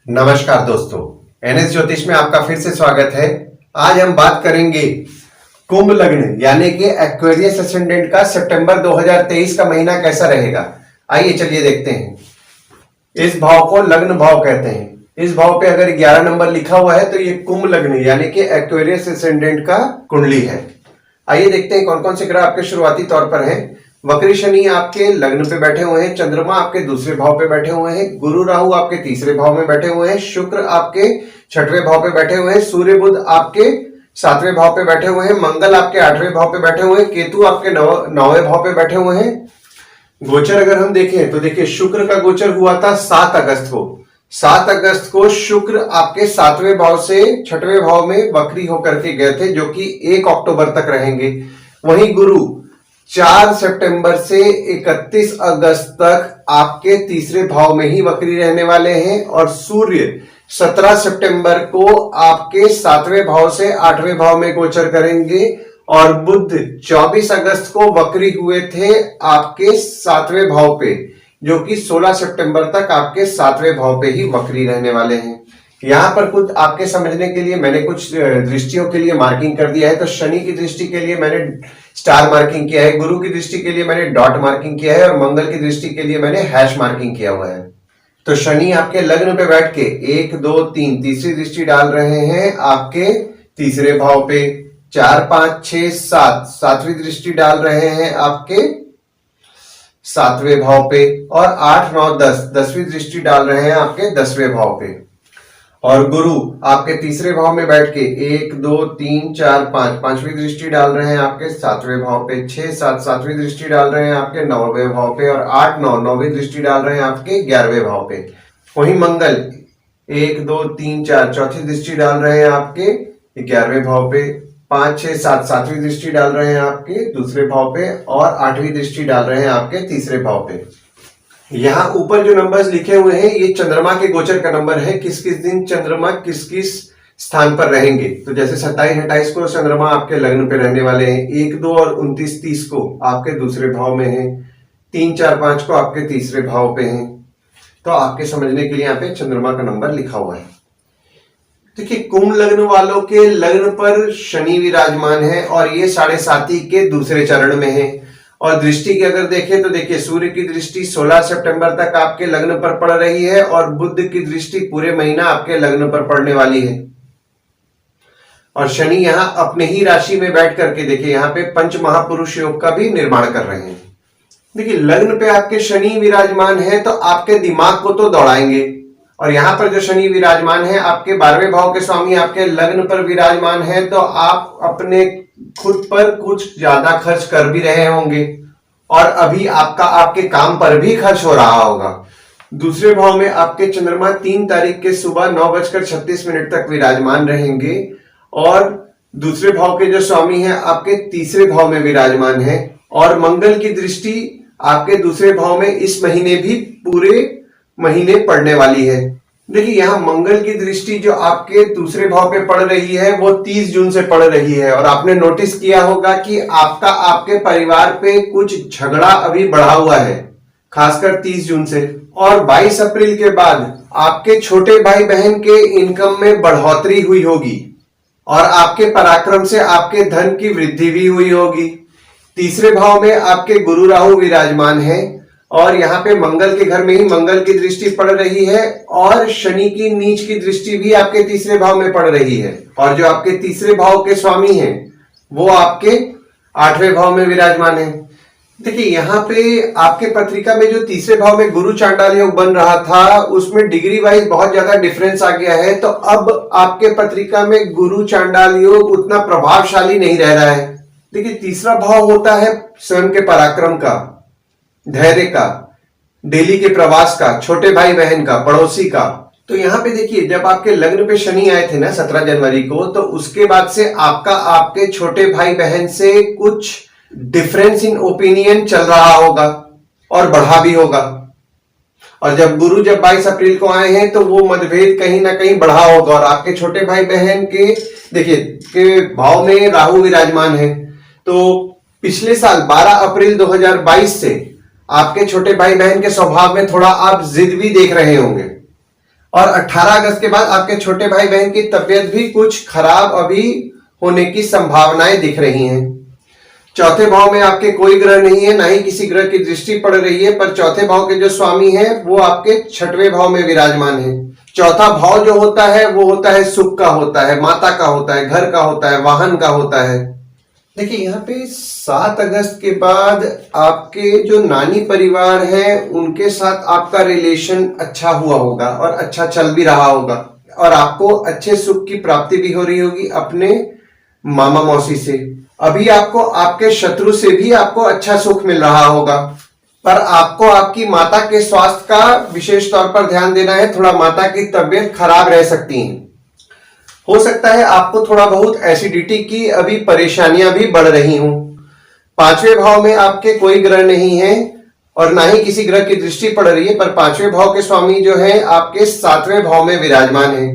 नमस्कार दोस्तों, एनएस ज्योतिष में आपका फिर से स्वागत है। आज हम बात करेंगे कुंभ लग्न यानी कि एक्वेरियस एसेंडेंट का सितंबर 2023 का महीना कैसा रहेगा। आइए चलिए देखते हैं। इस भाव को लग्न भाव कहते हैं। इस भाव पे अगर 11 नंबर लिखा हुआ है तो ये कुंभ लग्न यानी कि एक्वेरियस एसेंडेंट का कुंडली है। आइए देखते हैं कौन कौन से ग्रह आपके शुरुआती तौर पर हैं। वक्री शनि आपके लग्न पे बैठे हुए हैं, चंद्रमा आपके दूसरे भाव पे बैठे हुए हैं, गुरु राहु आपके तीसरे भाव में बैठे हुए हैं, शुक्र आपके छठवें भाव पे बैठे हुए हैं, सूर्य बुध आपके सातवें भाव पे बैठे हुए हैं, मंगल आपके आठवें भाव पे बैठे हुए हैं, केतु आपके नौवें भाव पे बैठे हुए हैं। गोचर अगर हम देखें तो देखिए शुक्र का गोचर हुआ था 7 अगस्त को। 7 अगस्त को शुक्र आपके सातवें भाव से छठवें भाव में वक्री होकर के गए थे, जो कि 1 अक्टूबर तक रहेंगे। वहीं गुरु 4 सितंबर से 31 अगस्त तक आपके तीसरे भाव में ही वक्री रहने वाले हैं और सूर्य 17 सितंबर को आपके सातवें भाव से आठवें भाव में गोचर करेंगे और बुध 24 अगस्त को वक्री हुए थे आपके सातवें भाव पे, जो कि 16 सितंबर तक आपके सातवें भाव पे ही वक्री रहने वाले हैं। यहां पर कुछ आपके समझने के लिए मैंने कुछ दृष्टियों के लिए मार्किंग कर दिया है। तो शनि की दृष्टि के लिए मैंने स्टार मार्किंग किया है, गुरु की दृष्टि के लिए मैंने डॉट मार्किंग किया है और मंगल की दृष्टि के लिए मैंने हैश मार्किंग किया हुआ है। तो शनि आपके लग्न पे बैठ के 1, 2, 3 तीसरी दृष्टि डाल रहे हैं आपके तीसरे भाव पे। 4, 5, 6, 7 सातवीं दृष्टि डाल रहे हैं आपके सातवें भाव पे और 8, 9, 10 10वीं दृष्टि डाल रहे हैं आपके 10वें भाव पे। और गुरु आपके तीसरे भाव में बैठ के 1, 2, 3, 4, 5 पांचवी दृष्टि डाल रहे हैं आपके सातवें भाव पे। 6, 7 सातवीं दृष्टि डाल रहे हैं आपके 9वें भाव पे और 8, 9 9वीं दृष्टि डाल रहे हैं आपके 11वें भाव पे। वहीं मंगल 1, 2, 3, 4 चौथी दृष्टि डाल रहे हैं आपके 11वें भाव पे। 5, 6, 7 सातवीं दृष्टि डाल रहे हैं आपके दूसरे भाव पे और 8वीं दृष्टि डाल रहे हैं आपके तीसरे भाव पे। यहाँ ऊपर जो नंबर्स लिखे हुए हैं ये चंद्रमा के गोचर का नंबर है, किस किस दिन चंद्रमा किस किस स्थान पर रहेंगे। तो जैसे 27, 28 को चंद्रमा आपके लग्न पे रहने वाले हैं, 1, 2 और 29, 30 को आपके दूसरे भाव में हैं, 3, 4, 5 को आपके तीसरे भाव पे हैं। तो आपके समझने के लिए यहाँ पे चंद्रमा का नंबर लिखा हुआ है। देखिए कुंभ लग्न वालों के लग्न पर शनि विराजमान है और ये 7.5 के दूसरे चरण में है। और दृष्टि की अगर देखें तो देखिए सूर्य की दृष्टि 16 सितंबर तक आपके लग्न पर पड़ रही है और बुध की दृष्टि पूरे महीना आपके लग्न पर पड़ने वाली है। और शनि यहां अपने ही राशि में बैठ करके देखिए यहाँ पे पंच महापुरुष योग का भी निर्माण कर रहे हैं। देखिए लग्न पे आपके शनि विराजमान है तो आपके दिमाग को तो दौड़ाएंगे। और यहां पर जो शनि विराजमान है आपके 12वें भाव के स्वामी आपके लग्न पर विराजमान है, तो आप अपने खुद पर कुछ ज्यादा खर्च कर भी रहे होंगे और अभी आपका आपके काम पर भी खर्च हो रहा होगा। दूसरे भाव में आपके चंद्रमा 3 तारीख के सुबह 9:36 तक विराजमान रहेंगे और दूसरे भाव के जो स्वामी हैं आपके तीसरे भाव में विराजमान है और मंगल की दृष्टि आपके दूसरे भाव में इस महीने भी पूरे महीने पड़ने वाली है। देखिए यहाँ मंगल की दृष्टि जो आपके दूसरे भाव पे पड़ रही है वो 30 जून से पड़ रही है और आपने नोटिस किया होगा कि आपका आपके परिवार पे कुछ झगड़ा अभी बढ़ा हुआ है, खासकर 30 जून से। और 22 अप्रैल के बाद आपके छोटे भाई बहन के इनकम में बढ़ोतरी हुई होगी और आपके पराक्रम से आपके धन की वृद्धि भी हुई होगी। तीसरे भाव में आपके गुरु राहु विराजमान है और यहाँ पे मंगल के घर में ही मंगल की दृष्टि पड़ रही है और शनि की नीच की दृष्टि भी आपके तीसरे भाव में पड़ रही है। और जो आपके तीसरे भाव के स्वामी हैं वो आपके 8वें भाव में विराजमान है। देखिए यहाँ पे आपके पत्रिका में जो तीसरे भाव में गुरु चांडाल योग बन रहा था उसमें डिग्री वाइज बहुत ज्यादा डिफरेंस आ गया है। तो अब आपके पत्रिका में गुरु चांडाल योग उतना प्रभावशाली नहीं रह रहा है। देखिए तीसरा भाव होता है स्वयं के पराक्रम का, धैर्य का, डेली के प्रवास का, छोटे भाई बहन का, पड़ोसी का। तो यहां पे देखिए जब आपके लग्न पे शनि आए थे ना 17 जनवरी को, तो उसके बाद से आपका आपके छोटे भाई बहन से कुछ डिफरेंस इन ओपिनियन चल रहा होगा और बढ़ा भी होगा। और जब गुरु 22 अप्रैल को आए हैं तो वो मतभेद कहीं ना कहीं बढ़ा होगा और आपके छोटे भाई बहन के देखिए के भाव में राहु विराजमान है। तो पिछले साल 12 अप्रैल 2022 से आपके छोटे भाई बहन के स्वभाव में थोड़ा आप जिद भी देख रहे होंगे। और 18 अगस्त के बाद आपके छोटे भाई बहन की तबीयत भी कुछ खराब अभी होने की संभावनाएं दिख रही हैं। चौथे भाव में आपके कोई ग्रह नहीं है, ना ही किसी ग्रह की दृष्टि पड़ रही है, पर चौथे भाव के जो स्वामी हैं वो आपके छठवें भाव में विराजमान है। चौथा भाव जो होता है वो होता है सुख का, होता है माता का, होता है घर का, होता है वाहन का, होता है। देखिए यहाँ पे 7 अगस्त के बाद आपके जो नानी परिवार है उनके साथ आपका रिलेशन अच्छा हुआ होगा और अच्छा चल भी रहा होगा, और आपको अच्छे सुख की प्राप्ति भी हो रही होगी अपने मामा मौसी से। अभी आपको आपके शत्रु से भी आपको अच्छा सुख मिल रहा होगा, पर आपको आपकी माता के स्वास्थ्य का विशेष तौर पर ध्यान देना है। थोड़ा माता की तबीयत खराब रह सकती है। हो सकता है आपको थोड़ा बहुत एसिडिटी की अभी परेशानियां भी बढ़ रही हों। 5वें भाव में आपके कोई ग्रह नहीं है और ना ही किसी ग्रह की दृष्टि पड़ रही है, पर 5वें भाव के स्वामी जो है आपके 7वें भाव में विराजमान है।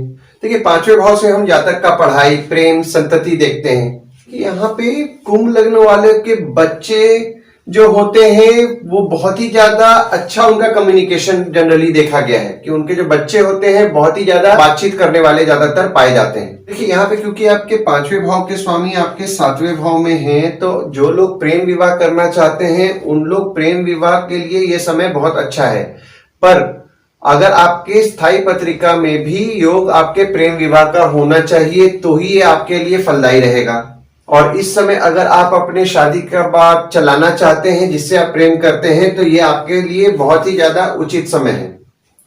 देखिए 5वें भाव से हम जातक का पढ़ाई, प्रेम, संतति देखते हैं कि यहाँ पे कुंभ लग्न वाले के बच्चे जो होते हैं वो बहुत ही ज्यादा अच्छा उनका कम्युनिकेशन जनरली देखा गया है कि उनके जो बच्चे होते हैं बहुत ही ज्यादा बातचीत करने वाले ज्यादातर पाए जाते हैं। देखिए यहाँ पे क्योंकि आपके 5वें भाव के स्वामी आपके 7वें भाव में हैं, तो जो लोग प्रेम विवाह करना चाहते हैं उन लोग प्रेम विवाह के लिए ये समय बहुत अच्छा है। पर अगर आपके स्थायी पत्रिका में भी योग आपके प्रेम विवाह का होना चाहिए तो ही ये आपके लिए फलदायी रहेगा। और इस समय अगर आप अपने शादी का बात चलाना चाहते हैं जिससे आप प्रेम करते हैं तो ये आपके लिए बहुत ही ज्यादा उचित समय है।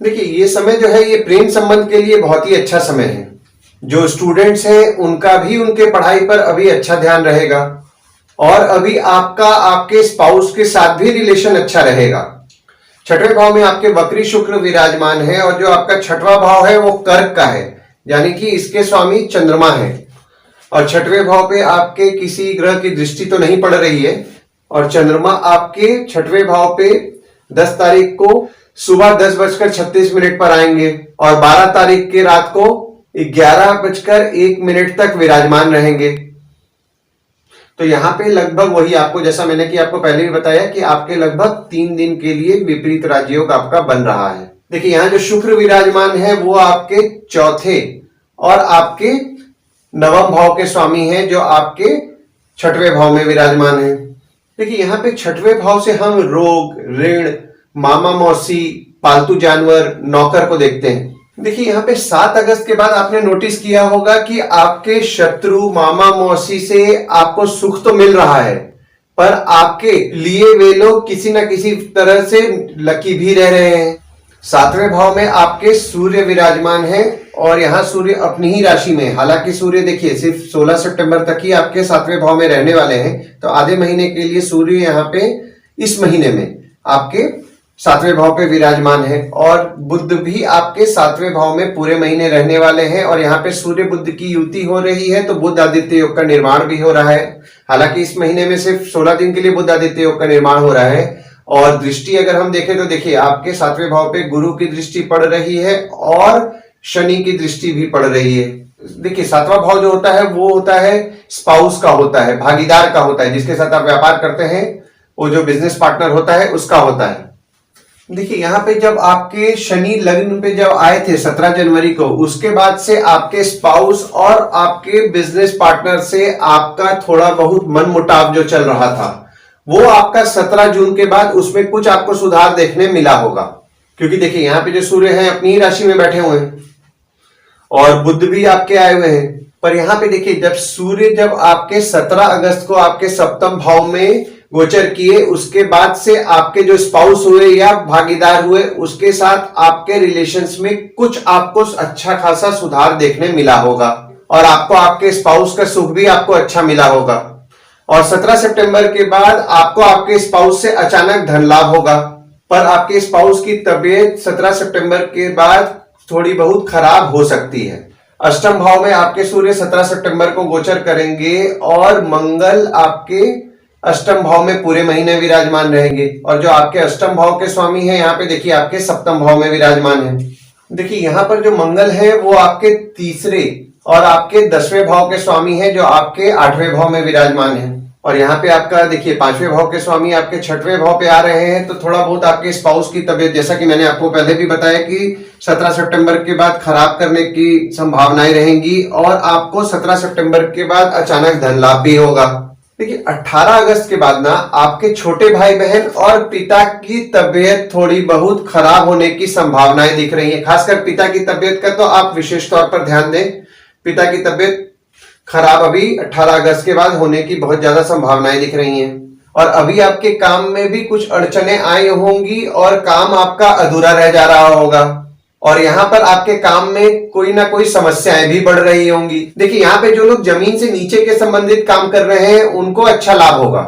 देखिए ये समय जो है ये प्रेम संबंध के लिए बहुत ही अच्छा समय है। जो स्टूडेंट्स हैं उनका भी उनके पढ़ाई पर अभी अच्छा ध्यान रहेगा, और अभी आपका आपके स्पाउस के साथ भी रिलेशन अच्छा रहेगा। 6वें भाव में आपके वक्री शुक्र विराजमान है, और जो आपका 6वां भाव है वो कर्क का है, यानी कि इसके स्वामी चंद्रमा है। और 6वें भाव पे आपके किसी ग्रह की दृष्टि तो नहीं पड़ रही है, और चंद्रमा आपके 6वें भाव पे 10 तारीख को सुबह 10:36 पर आएंगे और 12 तारीख के रात को 11:01 तक विराजमान रहेंगे। तो यहाँ पे लगभग वही आपको, जैसा मैंने कि आपको पहले भी बताया कि आपके लगभग 3 दिन के लिए विपरीत राजयोग आपका बन रहा है। देखिए यहाँ जो शुक्र विराजमान है वो आपके चौथे और आपके 9वें भाव के स्वामी हैं जो आपके 6वें भाव में विराजमान है। देखिए यहाँ पे 6वें भाव से हम रोग, ऋण, मामा मौसी, पालतू जानवर, नौकर को देखते हैं। देखिए यहाँ पे 7 अगस्त के बाद आपने नोटिस किया होगा कि आपके शत्रु, मामा मौसी से आपको सुख तो मिल रहा है, पर आपके लिए वे लोग किसी ना किसी तरह से लकी भी रह रहे हैं। 7वें भाव में आपके सूर्य विराजमान है, और यहाँ सूर्य अपनी ही राशि में, हालांकि सूर्य देखिए सिर्फ 16 सितंबर तक ही आपके 7वें भाव में रहने वाले हैं, तो आधे महीने के लिए सूर्य यहाँ पे इस महीने में आपके 7वें भाव पे विराजमान है, और बुध भी आपके 7वें भाव में पूरे महीने रहने वाले हैं। और यहाँ पे सूर्य बुध की युति हो रही है, तो बुध आदित्य योग का निर्माण भी हो रहा है। हालांकि इस महीने में सिर्फ 16 दिन के लिए बुध आदित्य योग का निर्माण हो रहा है। और दृष्टि अगर हम देखें तो देखिए आपके 7वें भाव पे गुरु की दृष्टि पड़ रही है और शनि की दृष्टि भी पड़ रही है। देखिए 7वां भाव जो होता है वो होता है स्पाउस का, होता है भागीदार का, होता है जिसके साथ आप व्यापार करते हैं, वो जो बिजनेस पार्टनर होता है उसका होता है। देखिए यहाँ पे जब आपके शनि लग्न पे जब आए थे 17 जनवरी को, उसके बाद से आपके स्पाउस और आपके बिजनेस पार्टनर से आपका थोड़ा बहुत मनमुटाव जो चल रहा था वो आपका 17 जून के बाद उसमें कुछ आपको सुधार देखने मिला होगा। क्योंकि देखिए यहाँ पे जो सूर्य है अपनी ही राशि में बैठे हुए हैं और बुध भी आपके आए हुए हैं। पर यहाँ पे देखिए जब सूर्य जब आपके 17 अगस्त को आपके 7वें भाव में गोचर किए, उसके बाद से आपके जो स्पाउस हुए या भागीदार हुए उसके साथ आपके रिलेशंस में कुछ आपको अच्छा खासा सुधार देखने मिला होगा, और आपको आपके स्पाउस का सुख भी आपको अच्छा मिला होगा। और 17 सितंबर के बाद आपको आपके स्पाउस से अचानक धन लाभ होगा, पर आपके स्पाउस की तबीयत 17 सितंबर के बाद थोड़ी बहुत खराब हो सकती है। अष्टम भाव में आपके सूर्य 17 सितंबर को गोचर करेंगे और मंगल आपके अष्टम भाव में पूरे महीने विराजमान रहेंगे, और जो आपके अष्टम भाव के स्वामी हैं यहाँ पे देखिए आपके सप्तम भाव में विराजमान है। देखिए यहाँ पर जो मंगल है वो आपके तीसरे और आपके 10वें भाव के स्वामी हैं जो आपके 8वें भाव में विराजमान है। और यहाँ पे आपका देखिए 5वें भाव के स्वामी आपके 6वें भाव पे आ रहे हैं, तो थोड़ा बहुत आपके स्पाउस की तबीयत, जैसा कि मैंने आपको पहले भी बताया कि 17 सितंबर के बाद खराब करने की संभावनाएं रहेंगी और आपको 17 सितंबर के बाद अचानक धन लाभ भी होगा। देखिए 18 अगस्त के बाद ना आपके छोटे भाई बहन और पिता की तबीयत थोड़ी बहुत खराब होने की संभावनाएं दिख रही है। खासकर पिता की तबीयत का तो आप विशेष तौर पर ध्यान दें। पिता की तबीयत खराब अभी 18 अगस्त के बाद होने की बहुत ज्यादा संभावनाएं दिख रही हैं। और अभी आपके काम में भी कुछ अड़चने आई होंगी और काम आपका अधूरा रह जा रहा होगा और यहाँ पर आपके काम में कोई ना कोई समस्याएं भी बढ़ रही होंगी। देखिए यहाँ पे जो लोग जमीन से नीचे के संबंधित काम कर रहे हैं उनको अच्छा लाभ होगा।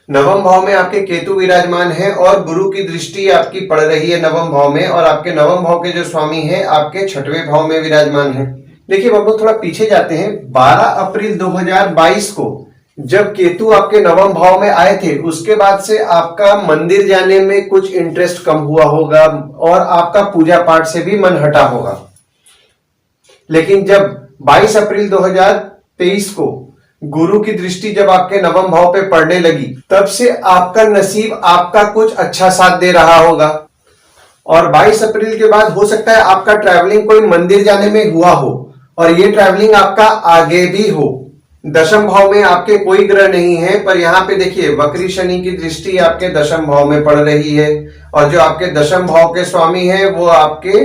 नवम भाव में आपके केतु विराजमान है और गुरु की दृष्टि आपकी पड़ रही है नवम भाव में, और आपके नवम भाव के जो स्वामी है आपके 6वें भाव में विराजमान है। देखिए हम लोग थोड़ा पीछे जाते हैं। 12 अप्रैल 2022 को जब केतु आपके नवम भाव में आए थे, उसके बाद से आपका मंदिर जाने में कुछ इंटरेस्ट कम हुआ होगा और आपका पूजा पाठ से भी मन हटा होगा। लेकिन जब 22 अप्रैल 2023 को गुरु की दृष्टि जब आपके नवम भाव पे पड़ने लगी, तब से आपका नसीब आपका कुछ अच्छा साथ दे रहा होगा। और 22 अप्रैल के बाद हो सकता है आपका ट्रैवलिंग कोई मंदिर जाने में हुआ हो और ये ट्रैवलिंग आपका आगे भी हो। दशम भाव में आपके कोई ग्रह नहीं है, पर यहाँ पे देखिए वक्री शनि की दृष्टि आपके दशम भाव में पड़ रही है और जो आपके दशम भाव के स्वामी है वो आपके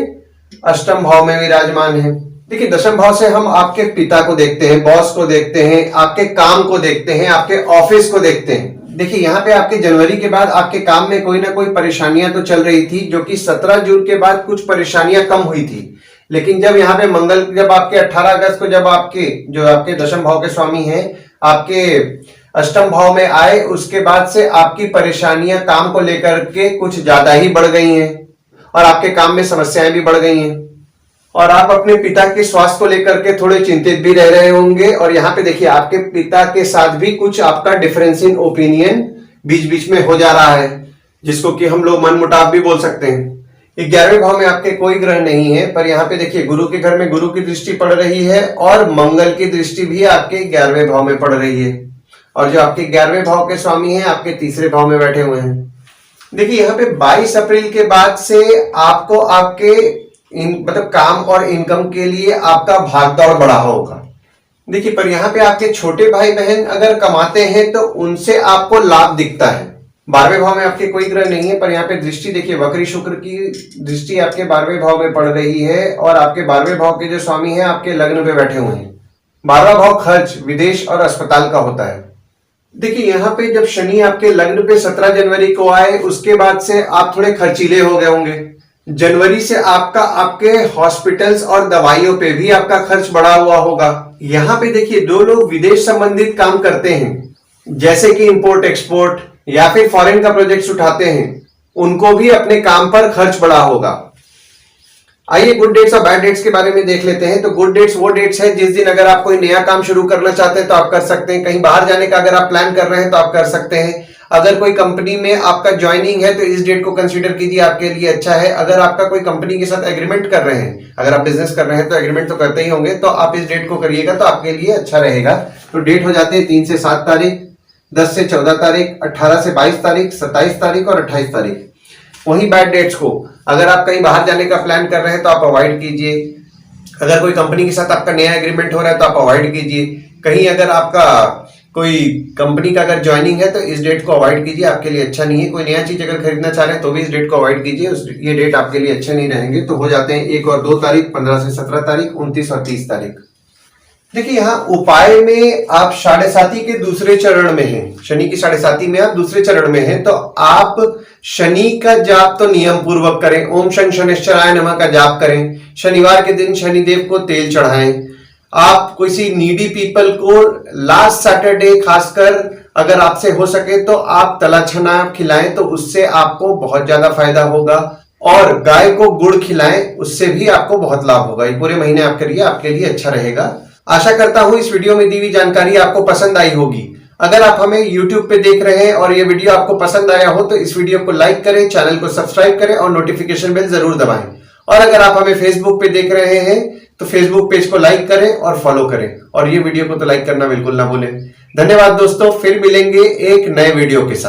अष्टम भाव में विराजमान है। देखिए दशम भाव से हम आपके पिता को देखते हैं, बॉस को देखते हैं, आपके काम को देखते हैं, आपके ऑफिस को देखते हैं। देखिए यहाँ पे आपके जनवरी के बाद आपके काम में कोई ना कोई परेशानियां तो चल रही थी, जो कि 17 जून के बाद कुछ परेशानियां कम हुई थी। लेकिन जब यहाँ पे मंगल जब आपके 18 अगस्त को जब आपके जो आपके दशम भाव के स्वामी हैं आपके अष्टम भाव में आए, उसके बाद से आपकी परेशानियां काम को लेकर के कुछ ज्यादा ही बढ़ गई हैं और आपके काम में समस्याएं भी बढ़ गई हैं और आप अपने पिता के स्वास्थ्य को लेकर के थोड़े चिंतित भी रह रहे होंगे। और यहाँ पे देखिए आपके पिता के साथ भी कुछ आपका डिफरेंस इन ओपिनियन बीच बीच में हो जा रहा है, जिसको कि हम लोग मनमुटाव भी बोल सकते हैं। 11वें भाव में आपके कोई ग्रह नहीं है, पर यहाँ पे देखिए गुरु के घर में गुरु की दृष्टि पड़ रही है और मंगल की दृष्टि भी आपके 11वें भाव में पड़ रही है और जो आपके 11वें भाव के स्वामी हैं आपके तीसरे भाव में बैठे हुए हैं। देखिए यहाँ पे 22 अप्रैल के बाद से आपको आपके मतलब काम और इनकम के लिए आपका भागदौड़ बढ़ा होगा। देखिए पर यहाँ पे आपके छोटे भाई बहन अगर कमाते हैं तो उनसे आपको लाभ दिखता है। 12वें भाव में आपके कोई ग्रह नहीं है, पर यहाँ पे दृष्टि देखिए वक्री शुक्र की दृष्टि आपके 12वें भाव में पड़ रही है और आपके 12वें भाव के जो स्वामी हैं आपके लग्न पे बैठे हुए हैं। 12वां भाव खर्च, विदेश और अस्पताल का होता है। देखिए यहाँ पे जब शनि आपके लग्न पे 17 जनवरी को आए, उसके बाद से आप थोड़े खर्चीले हो गए होंगे। जनवरी से आपका आपके हॉस्पिटल्स और दवाइयों पे भी आपका खर्च बढ़ा हुआ होगा। यहाँ पे देखिए दो लोग विदेश संबंधित काम करते हैं, जैसे कि इंपोर्ट एक्सपोर्ट या फिर फॉरेन का प्रोजेक्ट्स उठाते हैं, उनको भी अपने काम पर खर्च बढ़ा होगा। आइए गुड डेट्स और बैड डेट्स के बारे में देख लेते हैं। तो गुड डेट्स वो डेट्स हैं जिस दिन अगर आप कोई नया काम शुरू करना चाहते हैं तो आप कर सकते हैं। कहीं बाहर जाने का अगर आप प्लान कर रहे हैं तो आप कर सकते हैं। अगर कोई कंपनी में आपका ज्वाइनिंग है तो इस डेट को कंसीडर कीजिए, आपके लिए अच्छा है। अगर आपका कोई कंपनी के साथ एग्रीमेंट कर रहे हैं, अगर आप बिजनेस कर रहे हैं तो एग्रीमेंट तो करते ही होंगे, तो आप इस डेट को करिएगा तो आपके लिए अच्छा रहेगा। तो डेट हो जाते हैं 3 से 7 तारीख, 10 से 14 तारीख, 18 से 22 तारीख, 27 तारीख और 28 तारीख। वहीं बैड डेट्स को अगर आप कहीं बाहर जाने का प्लान कर रहे हैं तो आप अवॉइड कीजिए। अगर कोई कंपनी के साथ आपका नया एग्रीमेंट हो रहा है तो आप अवॉइड कीजिए। कहीं अगर आपका कोई कंपनी का अगर ज्वाइनिंग है तो इस डेट को अवॉइड कीजिए, आपके लिए अच्छा नहीं है। कोई नया चीज अगर खरीदना चाह रहे हैं तो भी इस डेट को अवॉइड कीजिए, ये डेट आपके लिए अच्छे नहीं रहेंगे। तो हो जाते हैं 1 और 2 तारीख, 15 से 17 तारीख, 29 और 30 तारीख। देखिए यहाँ उपाय में आप 7.5 के दूसरे चरण में हैं, शनि की 7.5 में आप दूसरे चरण में हैं, तो आप शनि का जाप तो नियम पूर्वक करें। ओम शं शनिश्चराय नमः का जाप करें। शनिवार के दिन शनिदेव को तेल चढ़ाएं। आप किसी नीडी पीपल को लास्ट सैटरडे खासकर अगर आपसे हो सके तो आप तला छना खिलाएं, तो उससे आपको बहुत ज्यादा फायदा होगा। और गाय को गुड़ खिलाएं, उससे भी आपको बहुत लाभ होगा। ये पूरे महीने आपके लिए अच्छा रहेगा। आशा करता हूं इस वीडियो में दी हुई जानकारी आपको पसंद आई होगी। अगर आप हमें YouTube पे देख रहे हैं और ये वीडियो आपको पसंद आया हो तो इस वीडियो को लाइक करें, चैनल को सब्सक्राइब करें और नोटिफिकेशन बेल जरूर दबाएं। और अगर आप हमें फेसबुक पे देख रहे हैं तो फेसबुक पेज को लाइक करें और फॉलो करें, और ये वीडियो को तो लाइक करना बिल्कुल ना भूलें। धन्यवाद दोस्तों, फिर मिलेंगे एक नए वीडियो के साथ।